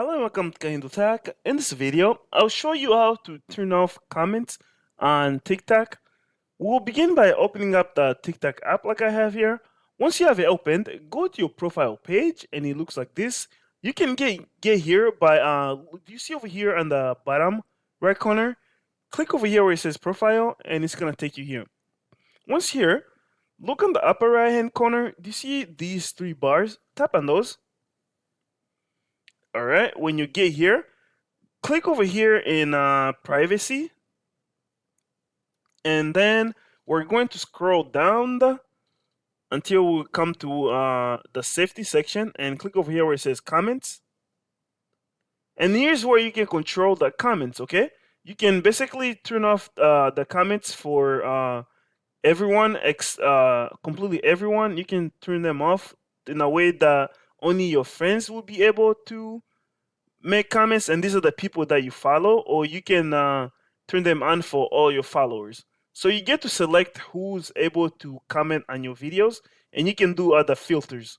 Hello and welcome to KahindoTech. In this video, I'll show you how to turn off comments on TikTok. We'll begin by opening up the TikTok app like I have here. Once you have it opened, go to your profile page and it looks like this. You can get here by do you see over here on the bottom right corner? Click over here where it says profile and it's gonna take you here. Once here, look on the upper right hand corner. Do you see these three bars? Tap on those. All right, when you get here, click over here in privacy, and then we're going to scroll down until we come to the safety section and click over here where it says comments. And here's where you can control the comments, okay? You can basically turn off the comments for everyone, completely everyone. You can turn them off in a way that only your friends will be able to make comments, and these are the people that you follow, or you can turn them on for all your followers. So you get to select who's able to comment on your videos, and you can do other filters.